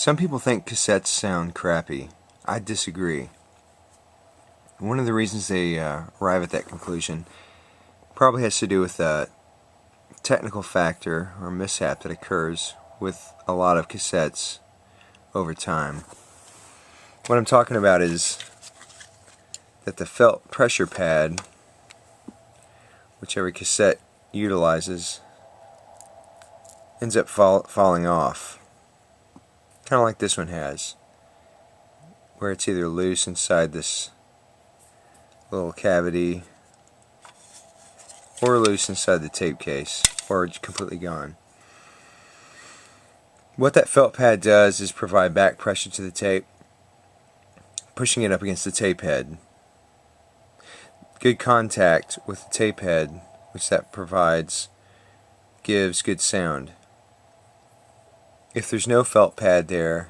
Some people think cassettes sound crappy. I disagree. One of the reasons they arrive at that conclusion probably has to do with a technical factor or mishap that occurs with a lot of cassettes over time. What I'm talking about is that the felt pressure pad, which every cassette utilizes, ends up falling off. Kind of like this one has, where it's either loose inside this little cavity or loose inside the tape case, or completely gone. What that felt pad does is provide back pressure to the tape, pushing it up against the tape head. Good contact with the tape head, which that provides, gives good sound. If there's no felt pad there,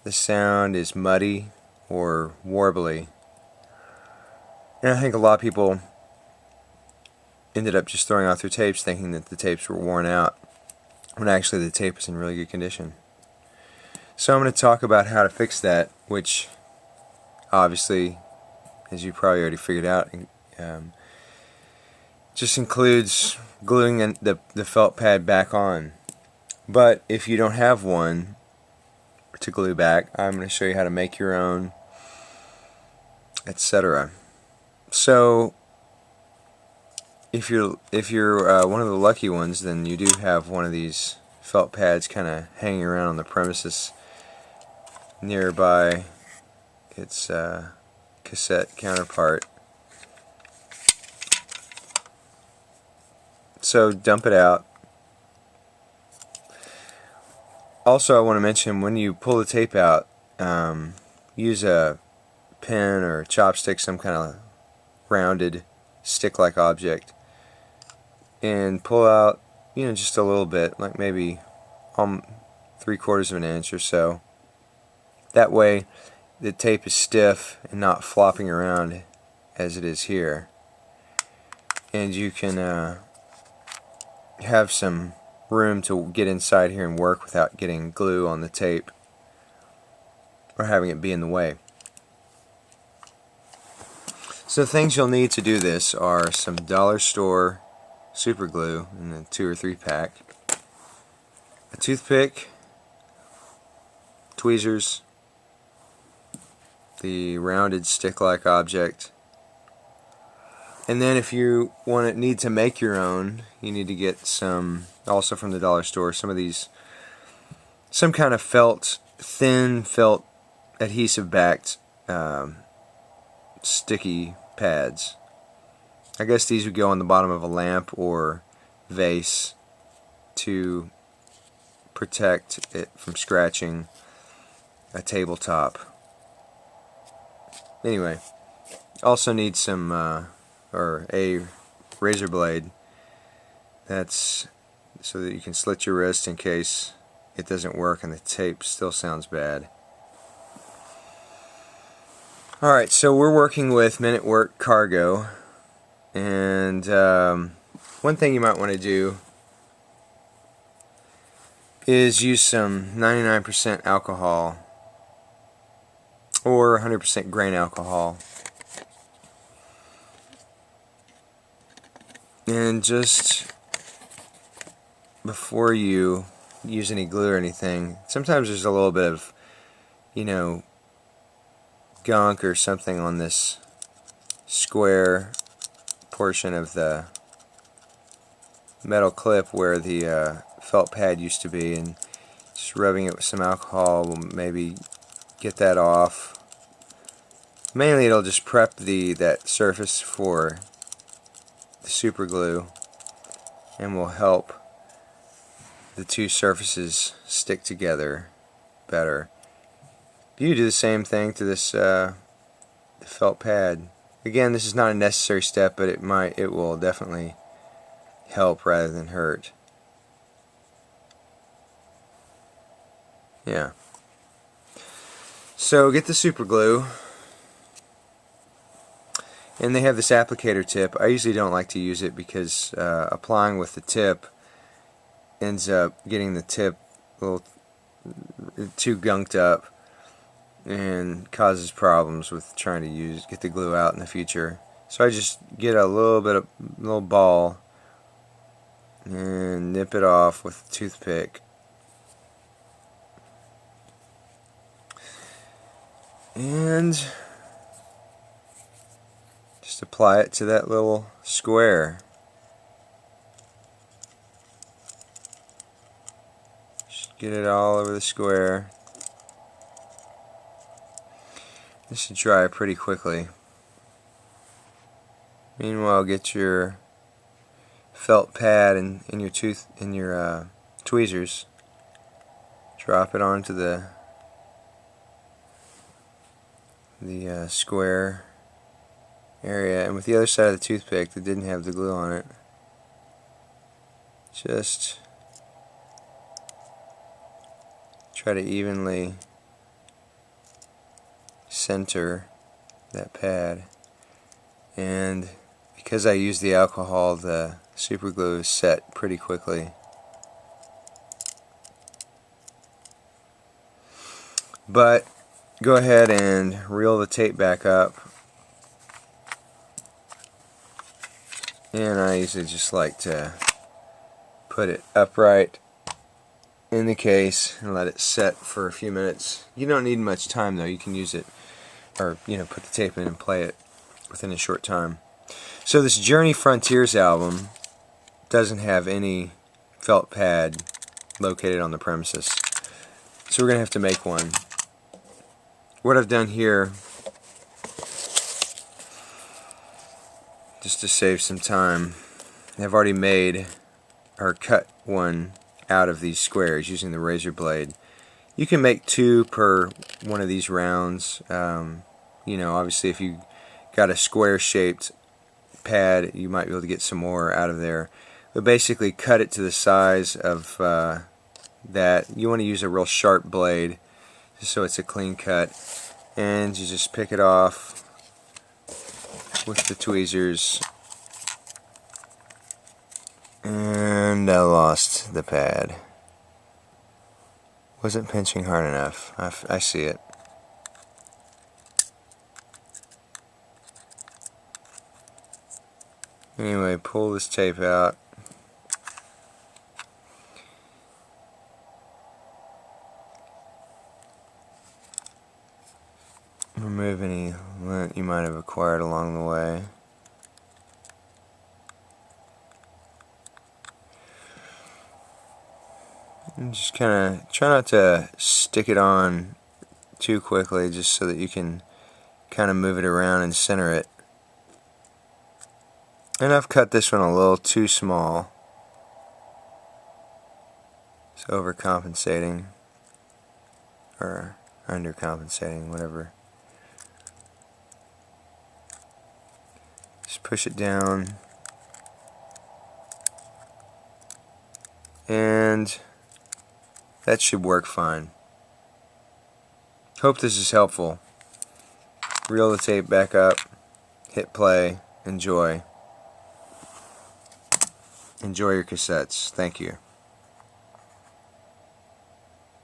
the sound is muddy or warbly. And I think a lot of people ended up just throwing out their tapes thinking that the tapes were worn out, when actually the tape is in really good condition. So I'm going to talk about how to fix that, which obviously, as you probably already figured out, just includes gluing the felt pad back on. But if you don't have one to glue back, I'm going to show you how to make your own, etc. So if you're one of the lucky ones, then you do have one of these felt pads kind of hanging around on the premises nearby its cassette counterpart. So dump it out. Also, I want to mention, when you pull the tape out, use a pen or a chopstick, some kind of rounded stick-like object, and pull out, just a little bit, like maybe 3/4 of an inch or so. That way the tape is stiff and not flopping around as it is here, and you can have some room to get inside here and work without getting glue on the tape or having it be in the way. So the things you'll need to do this are some dollar store super glue in a 2 or 3 pack, a toothpick, tweezers, the rounded stick-like object, and then if you need to make your own, you need to get some, also from the dollar store, some kind of thin felt adhesive backed sticky pads. I guess these would go on the bottom of a lamp or vase to protect it from scratching a tabletop. Anyway, also need some or a razor blade. That's so that you can slit your wrist in case it doesn't work and the tape still sounds bad. Alright, so we're working with Men at Work Cargo, and one thing you might want to do is use some 99% alcohol or 100% grain alcohol, and just before you use any glue or anything, sometimes there's a little bit of gunk or something on this square portion of the metal clip where the felt pad used to be, and just rubbing it with some alcohol will maybe get that off. Mainly it'll just prep that surface for the super glue and will help the two surfaces stick together better. You do the same thing to this the felt pad. Again, this is not a necessary step, but it will definitely help rather than hurt. Yeah. So get the super glue, and they have this applicator tip. I usually don't like to use it because applying with the tip ends up getting the tip a little too gunked up and causes problems with trying to get the glue out in the future. So I just get a little ball and nip it off with a toothpick. And just apply it to that little square. Just get it all over the square. This should dry pretty quickly. Meanwhile, get your felt pad in your tweezers. Drop it onto the square area, and with the other side of the toothpick that didn't have the glue on it, just try to evenly center that pad. And because I use the alcohol, the super glue is set pretty quickly. But go ahead and reel the tape back up, and I usually just like to put it upright in the case and let it set for a few minutes. You don't need much time though. You can use it, or put the tape in and play it within a short time. So this Journey Frontiers album doesn't have any felt pad located on the premises, so we're gonna have to make one. What I've done here, just to save some time, I've already made or cut one out of these squares using the razor blade. You can make 2 per one of these rounds. Obviously if you got a square shaped pad, you might be able to get some more out of there. But basically cut it to the size of that. You want to use a real sharp blade just so it's a clean cut, and you just pick it off with the tweezers. And I lost the pad. Wasn't pinching hard enough. I see it. Anyway, pull this tape out. Remove any lint you might have acquired along the way. And just kind of try not to stick it on too quickly, just so that you can kind of move it around and center it. And I've cut this one a little too small. It's overcompensating, or undercompensating, whatever. Just push it down, and that should work fine. Hope this is helpful. Reel the tape back up, hit play, enjoy. Enjoy your cassettes. Thank you.